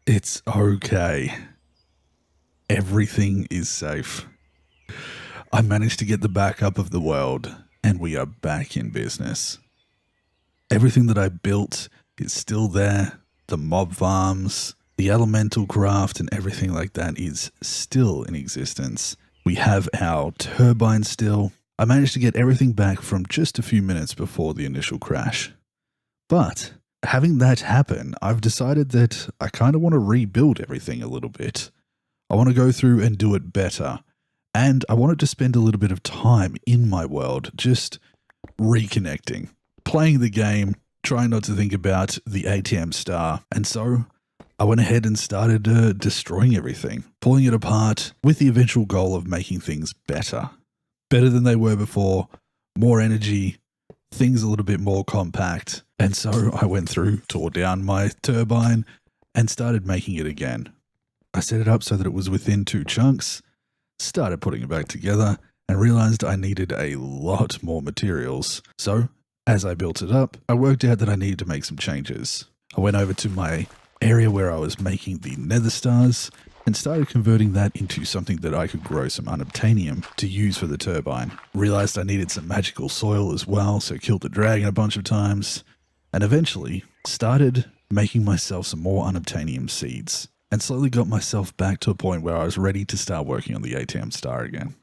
It's okay. Everything is safe. I managed to get the backup of the world, and we are back in business. Everything that I built is still there. The mob farms, the elemental craft, and everything like that is still in existence. We have our turbine still. I managed to get everything back from just a few minutes before the initial crash. But having that happen, I've decided that I kind of want to rebuild everything a little bit. I want to go through and do it better. And I wanted to spend a little bit of time in my world just reconnecting, playing the game, trying not to think about the ATM star. And so I went ahead and started destroying everything, pulling it apart with the eventual goal of making things better. Better than they were before, more energy, things a little bit more compact. And so I went through, tore down my turbine, and started making it again. I set it up so that it was within two chunks, started putting it back together, and realized I needed a lot more materials. So, as I built it up, I worked out that I needed to make some changes. I went over to my area where I was making the nether stars and started converting that into something that I could grow some unobtainium to use for the turbine. Realized I needed some magical soil as well, so killed the dragon a bunch of times, and eventually started making myself some more unobtainium seeds, and slowly got myself back to a point where I was ready to start working on the ATM star again.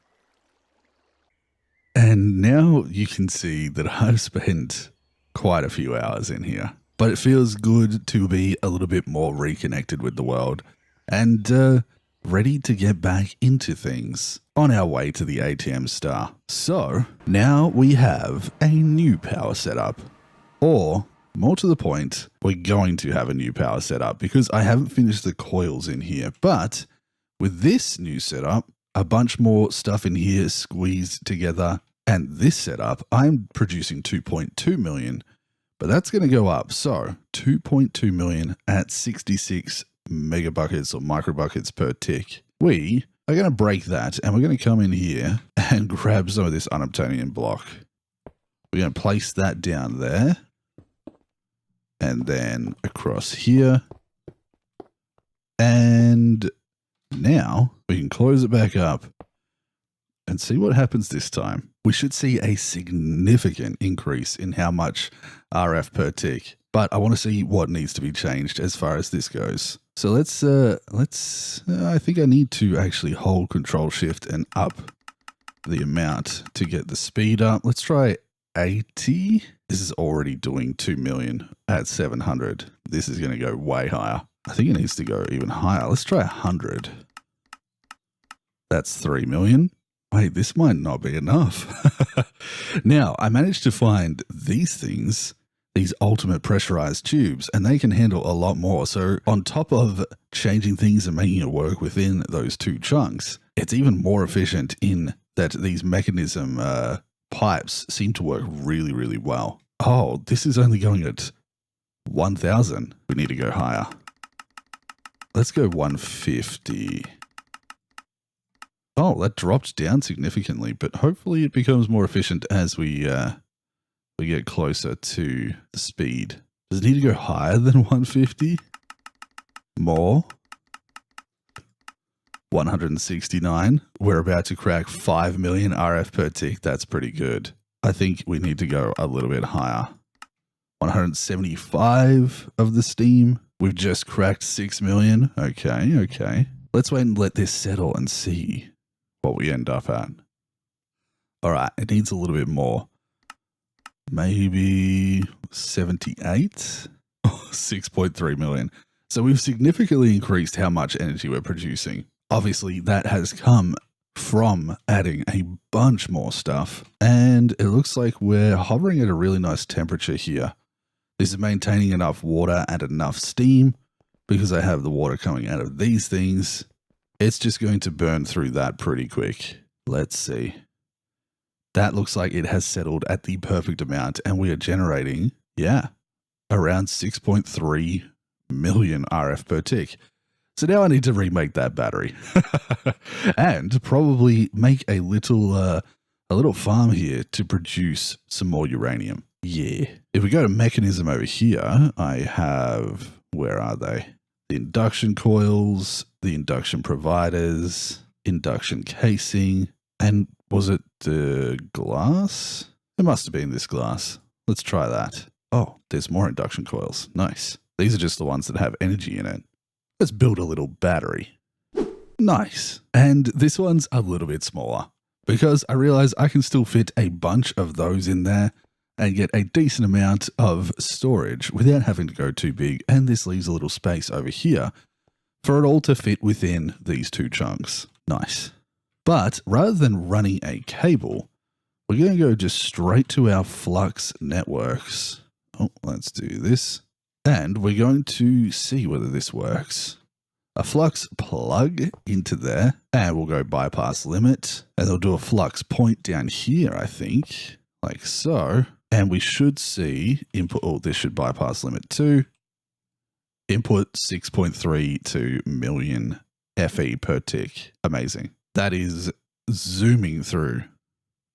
And now you can see that I've spent quite a few hours in here, but it feels good to be a little bit more reconnected with the world and ready to get back into things on our way to the ATM star. So now we have a new power setup, or more to the point, we're going to have a new power setup because I haven't finished the coils in here. But with this new setup, a bunch more stuff in here squeezed together, and this setup, I'm producing 2.2 million, but that's going to go up. So 2.2 million at 66 megabuckets or microbuckets per tick. We are going to break that, and we're going to come in here and grab some of this unobtainium block. We're going to place that down there. And then across here. And now we can close it back up and see what happens this time. We should see a significant increase in how much RF per tick, but I want to see what needs to be changed as far as this goes. So let's I think I need to actually hold Control Shift and up the amount to get the speed up. Let's try 80. This is already doing 2 million at 700. This is going to go way higher. I think it needs to go even higher. Let's try 100. That's 3 million. Wait, this might not be enough. Now, I managed to find these things, these ultimate pressurized tubes, and they can handle a lot more. So on top of changing things and making it work within those two chunks, it's even more efficient in that these mechanism pipes seem to work really, really well. Oh, this is only going at 1,000. We need to go higher. Let's go 150. Oh, that dropped down significantly, but hopefully it becomes more efficient as we get closer to the speed. Does it need to go higher than 150? More? 169. We're about to crack 5 million RF per tick. That's pretty good. I think we need to go a little bit higher. 175 of the steam. We've just cracked 6 million. Okay. Let's wait and let this settle and see what we end up at. All right, it needs a little bit more. Maybe 78? 6.3 million. So we've significantly increased how much energy we're producing. Obviously, that has come from adding a bunch more stuff, and it looks like we're hovering at a really nice temperature here. This is maintaining enough water and enough steam because I have the water coming out of these things. It's just going to burn through that pretty quick. Let's see. That looks like it has settled at the perfect amount, and we are generating, around 6.3 million RF per tick. So now I need to remake that battery and probably make a little farm here to produce some more uranium. Yeah. If we go to mechanism over here, I have, where are they? the induction coils, the induction providers, induction casing, and was it the glass? It must have been this glass. Let's try that. Oh, there's more induction coils. Nice. These are just the ones that have energy in it. Let's build a little battery. Nice. And this one's a little bit smaller because I realize I can still fit a bunch of those in there and get a decent amount of storage without having to go too big. And this leaves a little space over here for it all to fit within these two chunks. Nice. But rather than running a cable, we're going to go just straight to our flux networks. Oh, let's do this. And we're going to see whether this works. A flux plug into there, and we'll go bypass limit, and they'll do a flux point down here, I think, like so. And we should see input, oh, this should bypass limit too. Input 6.32 million FE per tick. Amazing. That is zooming through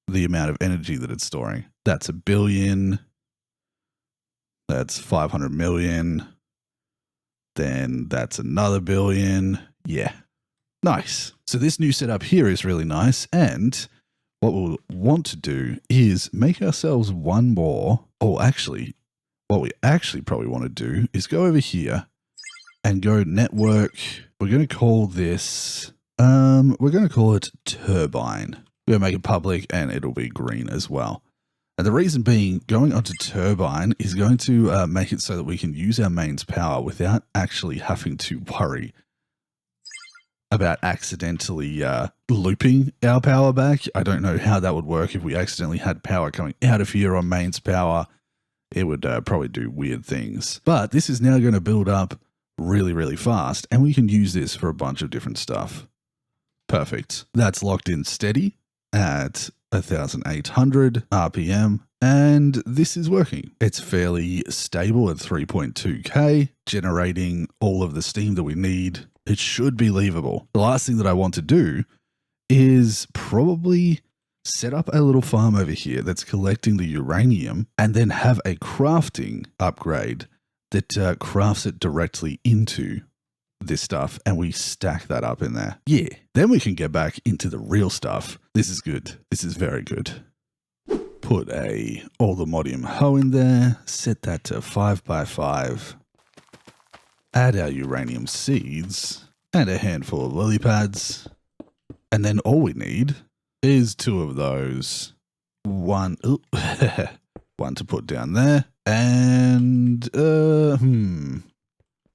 the amount of energy that it's storing. That's 1 billion. That's 500 million. Then that's another 1 billion. Yeah. Nice. So this new setup here is really nice. And what we'll want to do is make ourselves one more. Oh, actually, what we actually probably want to do is go over here and go network. We're going to call this, we're going to call it turbine. We're going to make it public and it'll be green as well. And the reason being, going onto turbine is going to make it so that we can use our mains power without actually having to worry about accidentally looping our power back. I don't know how that would work if we accidentally had power coming out of here on mains power. It would probably do weird things. But this is now going to build up really, really fast, and we can use this for a bunch of different stuff. Perfect. That's locked in steady at 1,800 RPM, and this is working. It's fairly stable at 3.2K, generating all of the steam that we need. It should be leavable. The last thing that I want to do is probably set up a little farm over here that's collecting the uranium and then have a crafting upgrade that crafts it directly into this stuff, and we stack that up in there. Yeah, then we can get back into the real stuff. This is good. This is very good. Put a allthemodium hoe in there, set that to 5x5. Add our uranium seeds and a handful of lily pads. And then all we need is 2 of those. One to put down there. And,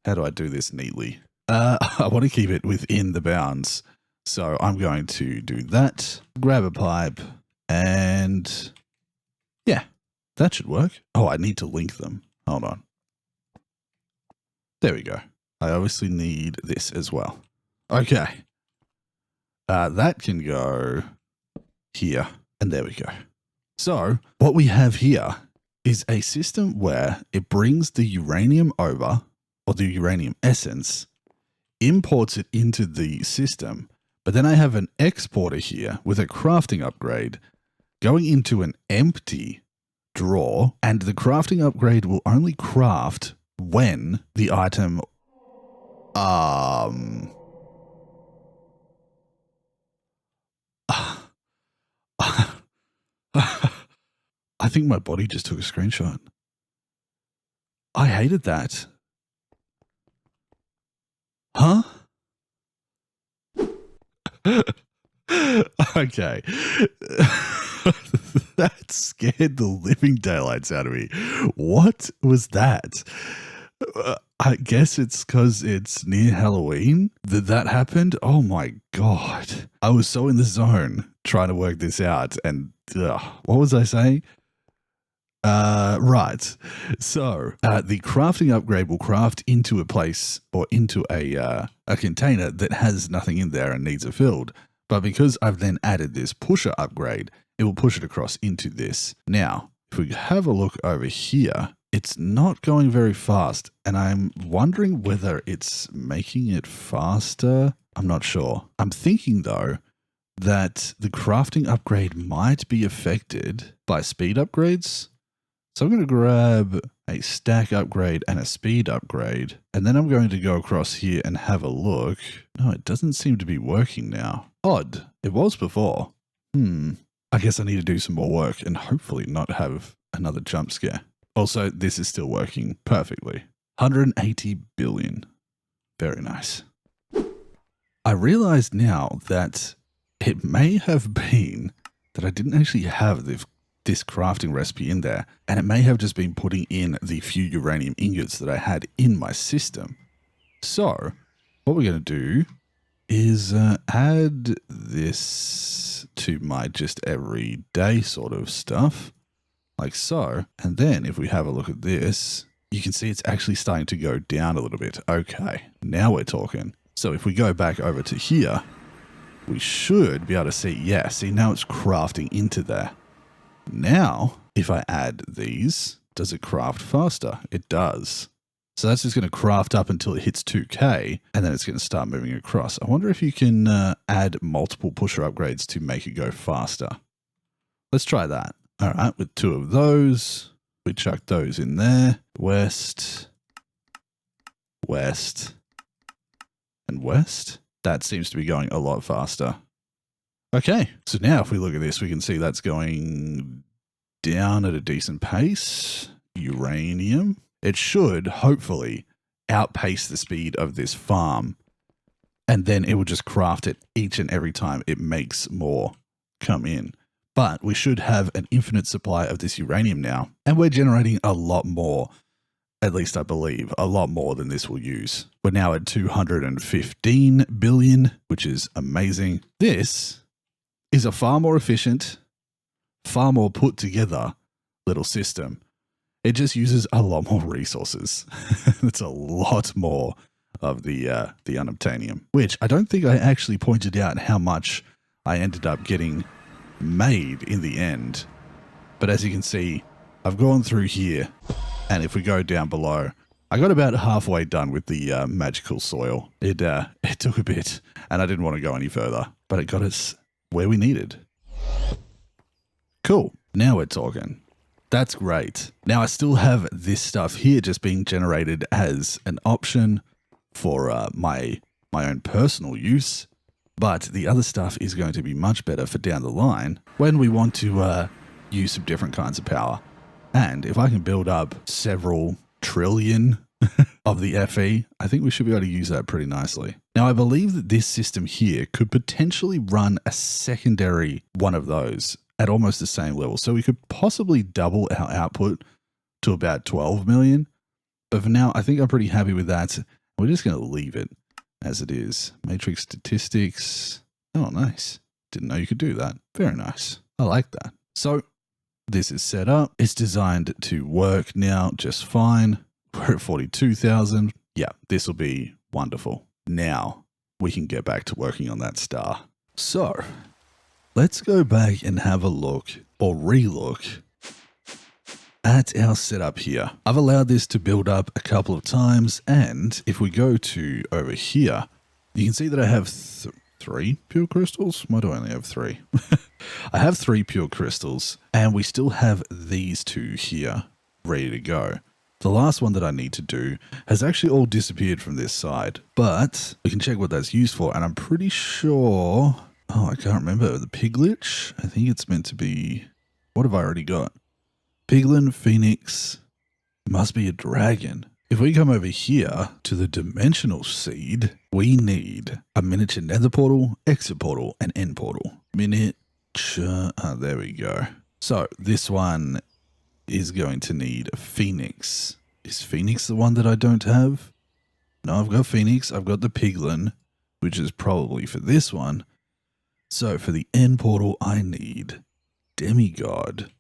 how do I do this neatly? I want to keep it within the bounds. So I'm going to do that. Grab a pipe and yeah, that should work. Oh, I need to link them. Hold on. There we go. I obviously need this as well. Okay. That can go here, and there we go. So what we have here is a system where it brings the uranium over, or the uranium essence, imports it into the system, but then I have an exporter here with a crafting upgrade going into an empty drawer, and the crafting upgrade will only craft when the item I think my body just took a screenshot. I hated that. Huh? Okay. That scared the living daylights out of me. What was that? I guess it's because it's near Halloween that happened. Oh my God. I was so in the zone trying to work this out. And what was I saying? Right. So the crafting upgrade will craft into a place or into a container that has nothing in there and needs it filled. But because I've then added this pusher upgrade, it will push it across into this. Now, if we have a look over here, it's not going very fast, and I'm wondering whether it's making it faster. I'm not sure. I'm thinking though that the crafting upgrade might be affected by speed upgrades. So I'm going to grab a stack upgrade and a speed upgrade. And then I'm going to go across here and have a look. No, it doesn't seem to be working now. Odd. It was before. I guess I need to do some more work and hopefully not have another jump scare. Also, this is still working perfectly. 180 billion. Very nice. I realized now that it may have been that I didn't actually have this crafting recipe in there, and it may have just been putting in the few uranium ingots that I had in my system. So what we're going to do is add this to my just everyday sort of stuff, like so. And then if we have a look at this, you can see it's actually starting to go down a little bit. Okay, now we're talking. So if we go back over to here, we should be able to see, yeah, see now it's crafting into there. Now, if I add these, does it craft faster? It does. So that's just going to craft up until it hits 2K, and then it's going to start moving across. I wonder if you can add multiple pusher upgrades to make it go faster. Let's try that. All right, with 2 of those, we chuck those in there. West, west, and west. That seems to be going a lot faster. Okay, so now if we look at this, we can see that's going down at a decent pace. Uranium. It should hopefully outpace the speed of this farm, and then it will just craft it each and every time it makes more come in. But we should have an infinite supply of this uranium now, and we're generating a lot more, at least I believe, a lot more than this will use. We're now at 215 billion, which is amazing. This is a far more efficient, far more put together little system. It just uses a lot more resources. It's a lot more of the unobtainium, which I don't think I actually pointed out how much I ended up getting made in the end. But as you can see, I've gone through here, and if we go down below, I got about halfway done with the magical soil. It took a bit, and I didn't want to go any further, but it got us where we needed. Cool. Now we're talking. That's great. Now I still have this stuff here just being generated as an option for my own personal use, but the other stuff is going to be much better for down the line when we want to use some different kinds of power. And if I can build up several trillion of the FE, I think we should be able to use that pretty nicely. Now, I believe that this system here could potentially run a secondary one of those at almost the same level. So we could possibly double our output to about 12 million. But for now, I think I'm pretty happy with that. We're just going to leave it as it is. Matrix statistics. Oh, nice. Didn't know you could do that. Very nice. I like that. So this is set up. It's designed to work now just fine. We're at 42,000. Yeah, this will be wonderful. Now we can get back to working on that star. So let's go back and have a look or relook at our setup here. I've allowed this to build up a couple of times, and if we go to over here, you can see that I have 3 pure crystals. Why do I only have 3? I have 3 pure crystals, and we still have these 2 here ready to go. The last one that I need to do has actually all disappeared from this side, but we can check what that's used for, and I'm pretty sure... Oh, I can't remember. The piglich? I think it's meant to be... What have I already got? Piglin, Phoenix, must be a dragon. If we come over here to the dimensional seed, we need a miniature nether portal, exit portal, and end portal. Miniature, there we go. So this one is going to need a Phoenix. Is Phoenix the one that I don't have? No, I've got Phoenix. I've got the Piglin, which is probably for this one. So for the end portal, I need Demigod.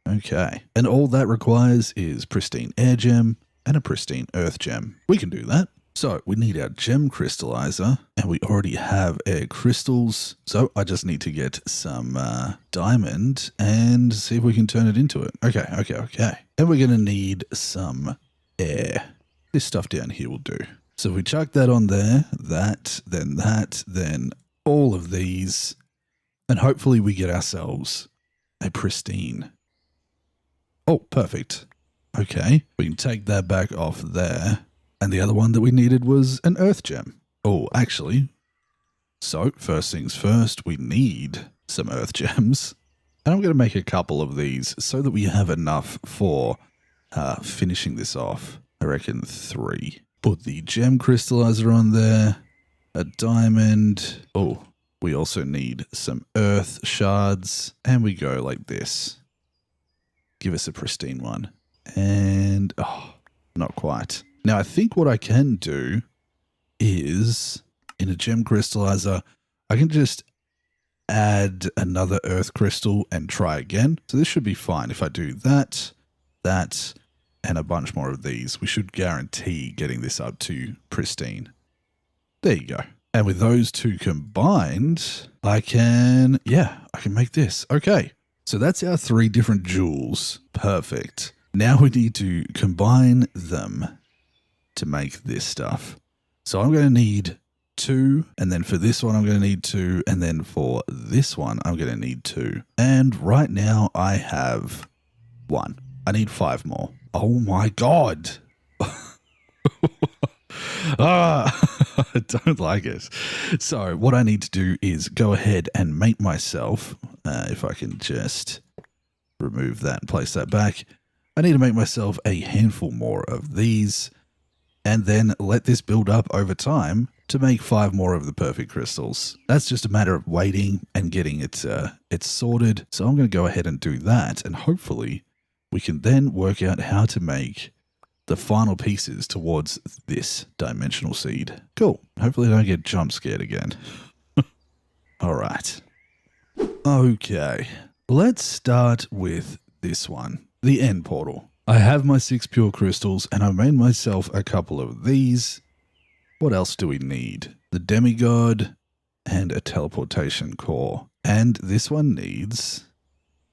Okay. And all that requires is pristine air gem and a pristine earth gem. We can do that. So we need our gem crystallizer, and we already have air crystals. So I just need to get some diamond and see if we can turn it into it. Okay. And we're going to need some air. This stuff down here will do. So if we chuck that on there, then all of these, and hopefully we get ourselves a pristine. Oh, perfect. Okay, we can take that back off there. And the other one that we needed was an earth gem. Oh, actually, so first things first, we need some earth gems. And I'm going to make a couple of these so that we have enough for finishing this off. I reckon 3. Put the gem crystallizer on there. A diamond. Oh, we also need some earth shards. And we go like this. Give us a pristine one. And, oh, not quite. Now, I think what I can do is, in a gem crystallizer, I can just add another earth crystal and try again. So this should be fine. If I do that, and a bunch more of these, we should guarantee getting this up to pristine. There you go. And with those two combined, I can make this. Okay. So that's our 3 different jewels. Perfect. Now we need to combine them to make this stuff. So I'm going to need 2, and then for this one I'm going to need 2, and then for this one I'm going to need 2. And right now I have 1. I need 5 more. Oh my god. I don't like it. So what I need to do is go ahead and make myself, if I can just remove that and place that back, I need to make myself a handful more of these, and then let this build up over time to make 5 more of the perfect crystals. That's just a matter of waiting and getting it sorted. So I'm going to go ahead and do that, and hopefully we can then work out how to make the final pieces towards this dimensional seed. Cool. Hopefully I don't get jump scared again. All right. Okay. Let's start with this one, the end portal. I have my 6 pure crystals, and I made myself a couple of these. What else do we need? The demigod and a teleportation core. And this one needs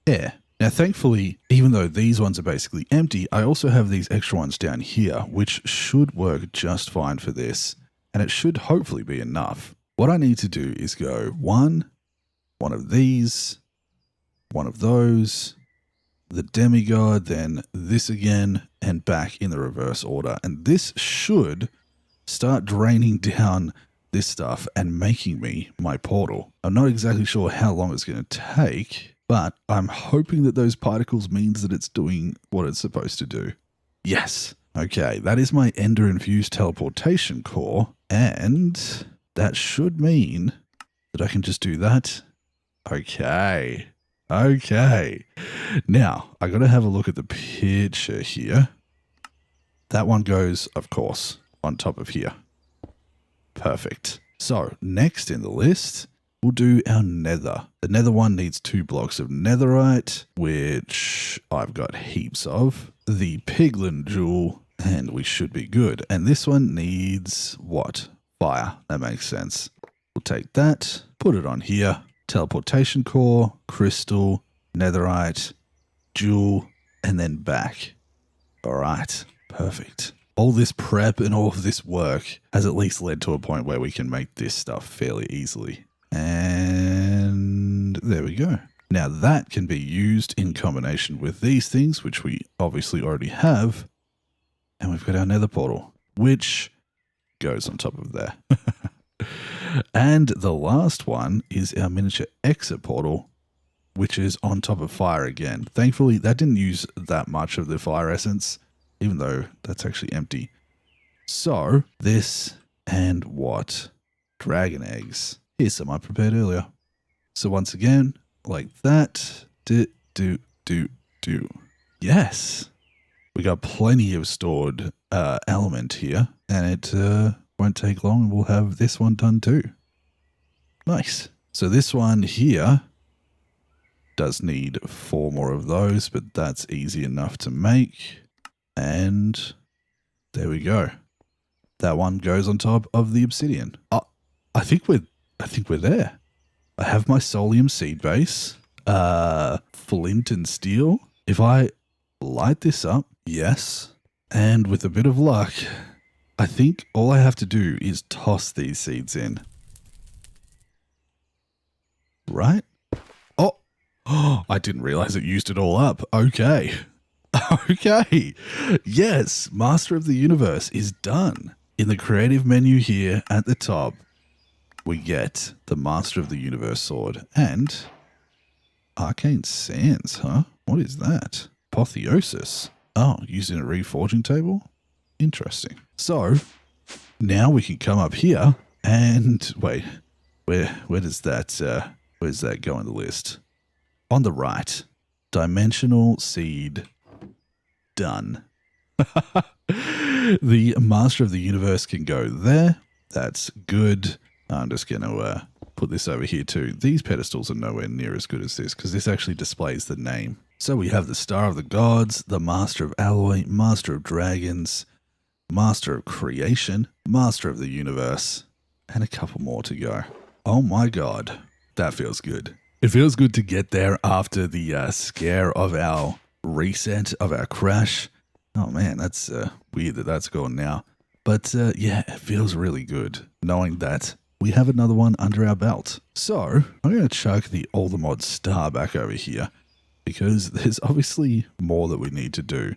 air. Now, thankfully, even though these ones are basically empty, I also have these extra ones down here, which should work just fine for this. And it should hopefully be enough. What I need to do is go one of these, one of those, the demigod, then this again, and back in the reverse order. And this should start draining down this stuff and making me my portal. I'm not exactly sure how long it's going to take, but I'm hoping that those particles means that it's doing what it's supposed to do. Yes. Okay, that is my ender infused teleportation core, and that should mean that I can just do that. Okay. Now, I got to have a look at the picture here. That one goes, of course, on top of here. Perfect. So, next in the list, we'll do our nether. The nether one needs 2 blocks of netherite, which I've got heaps of. The piglin jewel, and we should be good. And this one needs what? Fire. That makes sense. We'll take that, put it on here. Teleportation core, crystal, netherite, jewel, and then back. All right. Perfect. All this prep and all of this work has at least led to a point where we can make this stuff fairly easily. And there we go. Now that can be used in combination with these things, which we obviously already have. And we've got our nether portal, which goes on top of there. And the last one is our miniature exit portal, which is on top of fire again. Thankfully, that didn't use that much of the fire essence, even though that's actually empty. So this and what? Dragon eggs. Here's some I prepared earlier. So once again, like that. Yes. We got plenty of stored element here, and it won't take long, and we'll have this one done too. Nice. So this one here does need 4 more of those, but that's easy enough to make. And there we go. That one goes on top of the obsidian. Oh, I think we're there. I have my solium seed base, flint and steel. If I light this up, yes, and with a bit of luck, I think all I have to do is toss these seeds in. Right? Oh, I didn't realize it used it all up. Okay. Okay. Yes, Master of the Universe is done. In the creative menu here at the top, we get the Master of the Universe sword and arcane sands, huh? What is that? Apotheosis. Oh, using a reforging table? Interesting. So now we can come up here and wait, where does that where's that go on the list? On the right. Dimensional seed done. The Master of the Universe can go there. That's good. I'm just going to put this over here too. These pedestals are nowhere near as good as this because this actually displays the name. So we have the Star of the Gods, the Master of Alloy, Master of Dragons, Master of Creation, Master of the Universe, and a couple more to go. Oh my god, that feels good. It feels good to get there after the scare of our reset, of our crash. Oh man, that's weird that that's gone now. But yeah, it feels really good knowing that we have another one under our belt. So I'm going to chuck the All the Mods star back over here because there's obviously more that we need to do.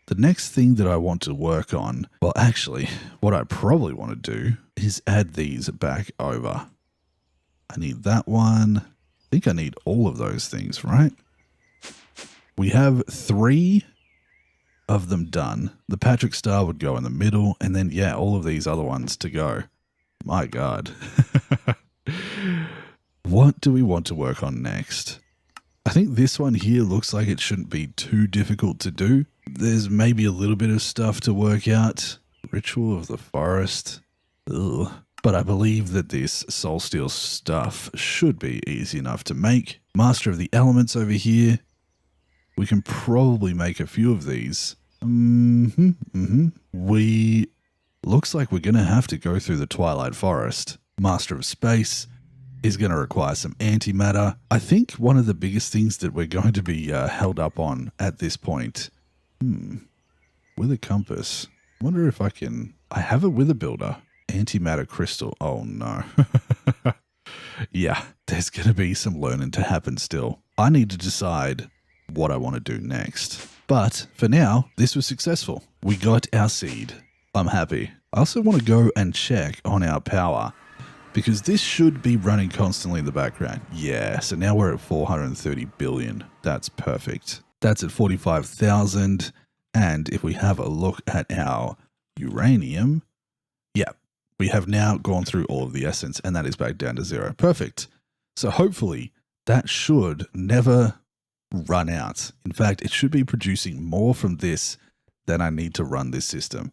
The next thing that I want to work on, well actually, what I probably want to do is add these back over. I need that one. I think I need all of those things, right? We have 3 of them done. The Patrick Star would go in the middle, and then, yeah, all of these other ones to go. My God. What do we want to work on next? I think this one here looks like it shouldn't be too difficult to do. There's maybe a little bit of stuff to work out. Ritual of the Forest. Ugh. But I believe that this Soul Steel stuff should be easy enough to make. Master of the Elements over here. We can probably make a few of these. We... Looks like we're going to have to go through the Twilight Forest. Master of Space is going to require some antimatter. I think one of the biggest things that we're going to be held up on at this point. With a compass. Wonder if I can... I have a wither builder. Antimatter crystal. Oh no. Yeah, there's going to be some learning to happen still. I need to decide what I want to do next. But for now, this was successful. We got our seed. I'm happy. I also want to go and check on our power because this should be running constantly in the background. Yeah, so now we're at 430 billion. That's perfect. That's at 45,000. And if we have a look at our uranium, yeah, we have now gone through all of the essence and that is back down to 0. Perfect. So hopefully that should never run out. In fact, it should be producing more from this than I need to run this system.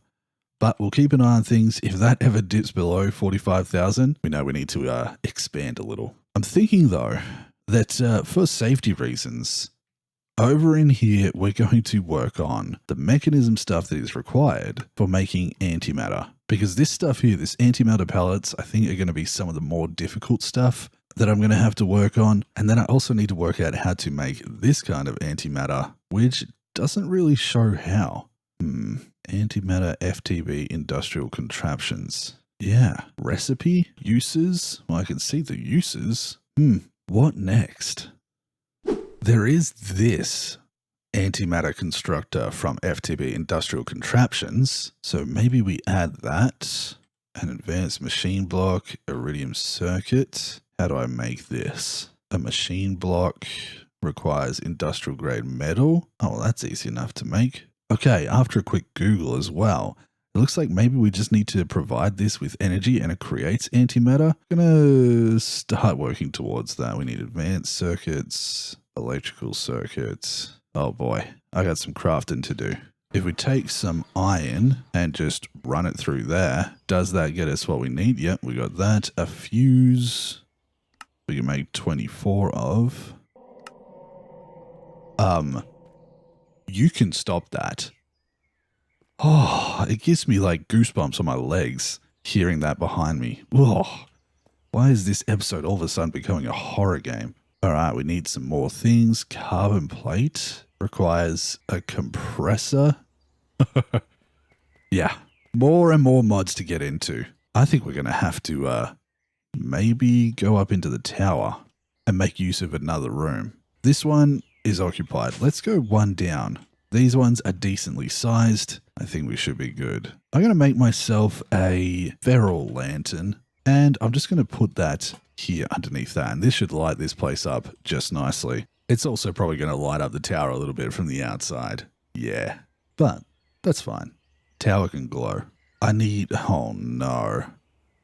But we'll keep an eye on things. If that ever dips below 45,000, we know we need to expand a little. I'm thinking though that for safety reasons, over in here, we're going to work on the mechanism stuff that is required for making antimatter. Because this stuff here, this antimatter pellets, I think are going to be some of the more difficult stuff that I'm going to have to work on. And then I also need to work out how to make this kind of antimatter, which doesn't really show how. Antimatter FTB industrial contraptions. Yeah. Recipe? Uses? Well, I can see the uses. What next? There is this antimatter constructor from FTB industrial contraptions. So maybe we add that. An advanced machine block, iridium circuit. How do I make this? A machine block requires industrial grade metal. Oh, well, that's easy enough to make. Okay, after a quick Google as well, it looks like maybe we just need to provide this with energy and it creates antimatter. I'm gonna start working towards that. We need advanced circuits, electrical circuits. Oh boy, I got some crafting to do. If we take some iron and just run it through there, does that get us what we need? Yep, we got that. A fuse we can make 24 of. You can stop that. Oh, it gives me like goosebumps on my legs hearing that behind me. Oh, why is this episode all of a sudden becoming a horror game? All right, we need some more things. Carbon plate requires a compressor. Yeah, more and more mods to get into. I think we're going to have to maybe go up into the tower and make use of another room. This one is occupied. Let's go one down. These ones are decently sized. I think we should be good. I'm going to make myself a feral lantern, and I'm just going to put that here underneath that, and this should light this place up just nicely. It's also probably going to light up the tower a little bit from the outside. Yeah, but that's fine. Tower can glow. I need, oh no,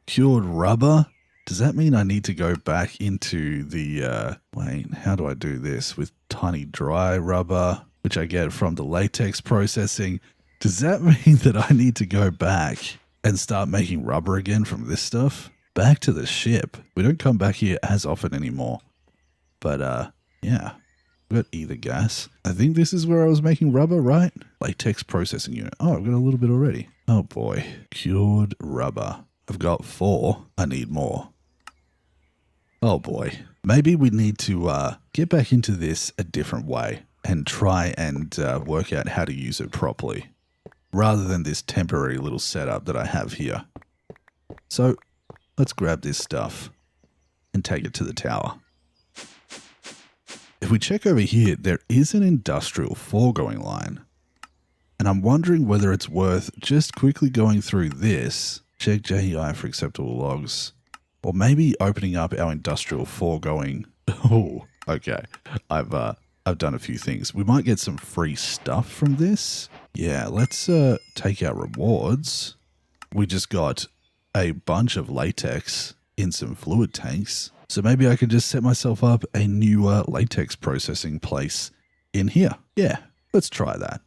cured rubber? Does that mean I need to go back into the, wait, how do I do this? With tiny dry rubber, which I get from the latex processing. Does that mean that I need to go back and start making rubber again from this stuff? Back to the ship. We don't come back here as often anymore. But, yeah. We've got ether gas. I think this is where I was making rubber, right? Latex processing unit. Oh, I've got a little bit already. Oh boy. Cured rubber. I've got 4. I need more. Oh boy. Maybe we need to get back into this a different way and try and work out how to use it properly, rather than this temporary little setup that I have here. So let's grab this stuff and take it to the tower. If we check over here, there is an industrial foregoing line. And I'm wondering whether it's worth just quickly going through this, check JEI for acceptable logs, or maybe opening up our industrial foregoing. Oh, okay. I've done a few things. We might get some free stuff from this. Yeah, let's take our rewards. We just got a bunch of latex in some fluid tanks. So maybe I can just set myself up a new latex processing place in here. Yeah, let's try that.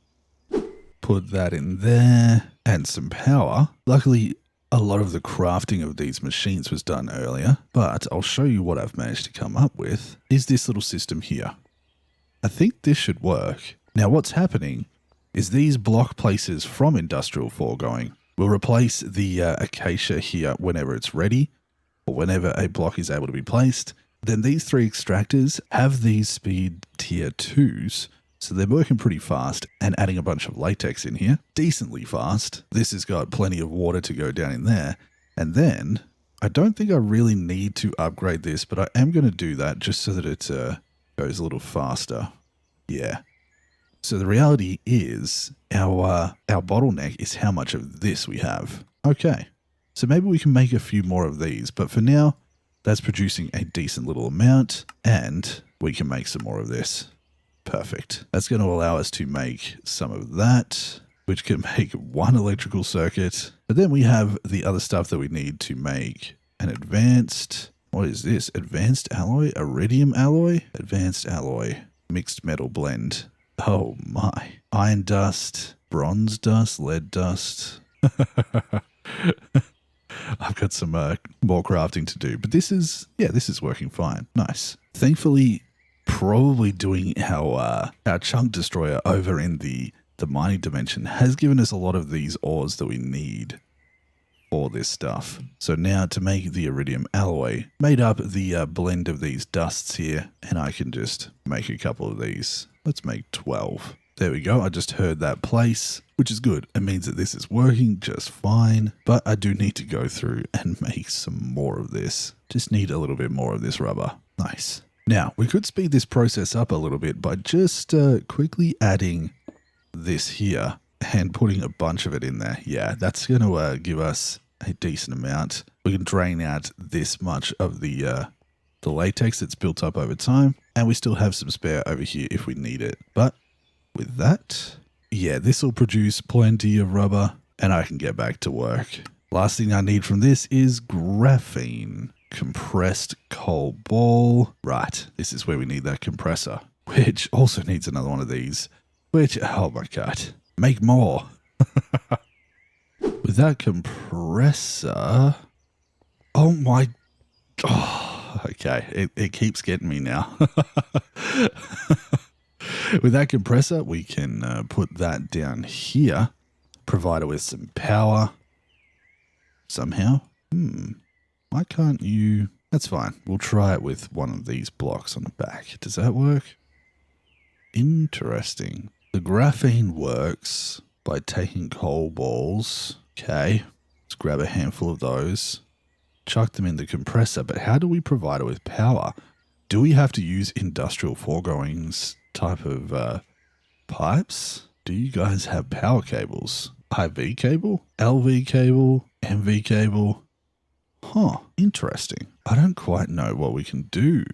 Put that in there and some power. Luckily, a lot of the crafting of these machines was done earlier, but I'll show you what I've managed to come up with is this little system here. I think this should work. Now what's happening is these block places from industrial foregoing will replace the acacia here whenever it's ready, or whenever a block is able to be placed. Then these 3 extractors have these speed tier 2s, so they're working pretty fast and adding a bunch of latex in here. Decently fast. This has got plenty of water to go down in there. And then, I don't think I really need to upgrade this, but I am going to do that just so that it goes a little faster. Yeah. So the reality is, our bottleneck is how much of this we have. Okay. So maybe we can make a few more of these, but for now, that's producing a decent little amount, and we can make some more of this. Perfect. That's going to allow us to make some of that, which can make 1 electrical circuit. But then we have the other stuff that we need to make an advanced, what is this? Advanced alloy? Iridium alloy? Advanced alloy. Mixed metal blend. Oh my. Iron dust, bronze dust, lead dust. I've got some more crafting to do, but this is working fine. Nice. Thankfully, probably doing our chunk destroyer over in the mining dimension has given us a lot of these ores that we need for this stuff. So now to make the iridium alloy, made up the blend of these dusts here, and I can just make a couple of these. Let's make 12. There we go. I just heard that place, which is good. It means that this is working just fine, but I do need to go through and make some more of this. Just need a little bit more of this rubber. Nice. Now, we could speed this process up a little bit by just quickly adding this here and putting a bunch of it in there. Yeah, that's going to give us a decent amount. We can drain out this much of the latex that's built up over time, and we still have some spare over here if we need it. But with that, yeah, this will produce plenty of rubber and I can get back to work. Last thing I need from this is graphene. Compressed coal ball. Right, this is where we need that compressor, which also needs another one of these, which, oh my god, make more. With that compressor, oh my, oh, okay, it keeps getting me now. With that compressor, we can put that down here, provide it with some power somehow. Why can't you? That's fine. We'll try it with one of these blocks on the back. Does that work? Interesting. The graphene works by taking coal balls. Okay, let's grab a handful of those, chuck them in the compressor, but how do we provide it with power? Do we have to use industrial foregoings type of pipes? Do you guys have power cables? IV cable? LV cable? MV cable? Huh, interesting. I don't quite know what we can do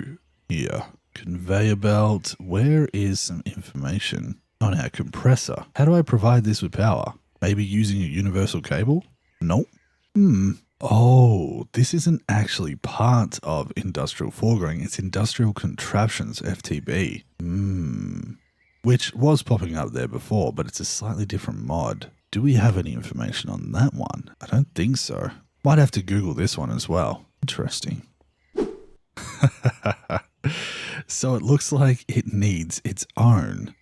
here. Conveyor belt. Where is some information on our compressor? How do I provide this with power? Maybe using a universal cable? Nope. Oh, this isn't actually part of industrial foregoing. It's industrial contraptions, FTB. Which was popping up there before, but it's a slightly different mod. Do we have any information on that one? I don't think so. Might have to Google this one as well. Interesting. So it looks like it needs its own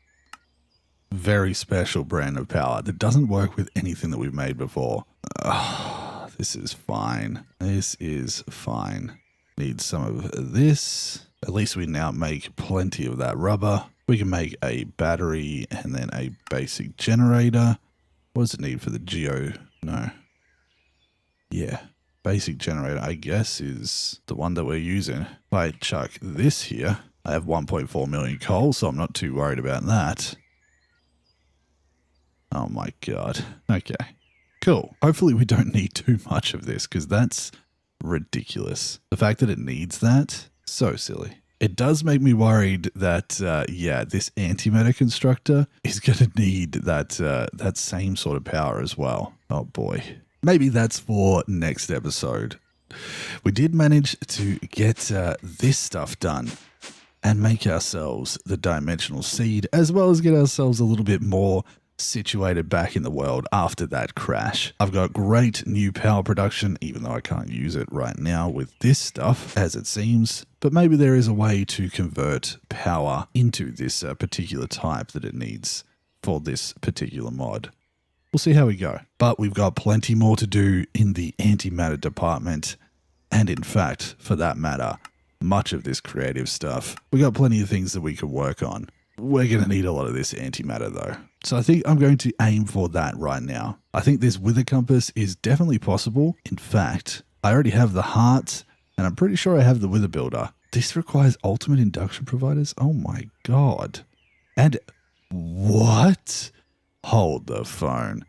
very special brand of power that doesn't work with anything that we've made before. This is fine. This is fine. Need some of this. At least we now make plenty of that rubber. We can make a battery and then a basic generator. What does it need for the geo? No. Yeah. Basic generator, I guess, is the one that we're using. If I chuck this here, I have 1.4 million coal, so I'm not too worried about that. Oh my god. Okay. Cool. Hopefully we don't need too much of this, because that's ridiculous. The fact that it needs that, so silly. It does make me worried that, yeah, this antimatter constructor is going to need that same sort of power as well. Oh boy. Maybe that's for next episode. We did manage to get this stuff done and make ourselves the dimensional seed, as well as get ourselves a little bit more situated back in the world after that crash. I've got great new power production, even though I can't use it right now with this stuff, as it seems. But maybe there is a way to convert power into this particular type that it needs for this particular mod. We'll see how we go. But we've got plenty more to do in the antimatter department. And in fact, for that matter, much of this creative stuff. We got plenty of things that we could work on. We're going to need a lot of this antimatter though. So I think I'm going to aim for that right now. I think this wither compass is definitely possible. In fact, I already have the heart and I'm pretty sure I have the wither builder. This requires ultimate induction providers. Oh my god. And what? Hold the phone.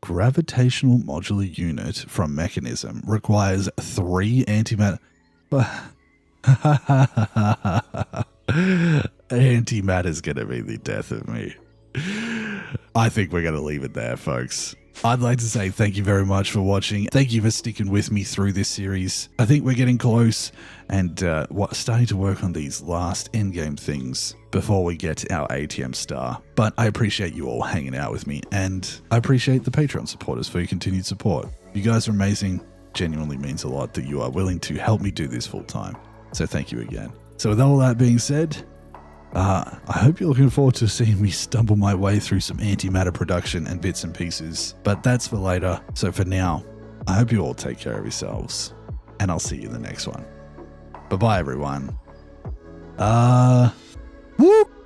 Gravitational modular unit from mechanism requires 3 antimatter. Antimatter's gonna be the death of me. I think we're gonna leave it there, folks. I'd like to say thank you very much for watching. Thank you for sticking with me through this series. I think we're getting close and starting to work on these last endgame things before we get our ATM star. But I appreciate you all hanging out with me, and I appreciate the Patreon supporters for your continued support. You guys are amazing. Genuinely means a lot that you are willing to help me do this full time. So thank you again. So with all that being said, I hope you're looking forward to seeing me stumble my way through some antimatter production and bits and pieces, but that's for later. So for now, I hope you all take care of yourselves, and I'll see you in the next one. Bye-bye, everyone. Whoop!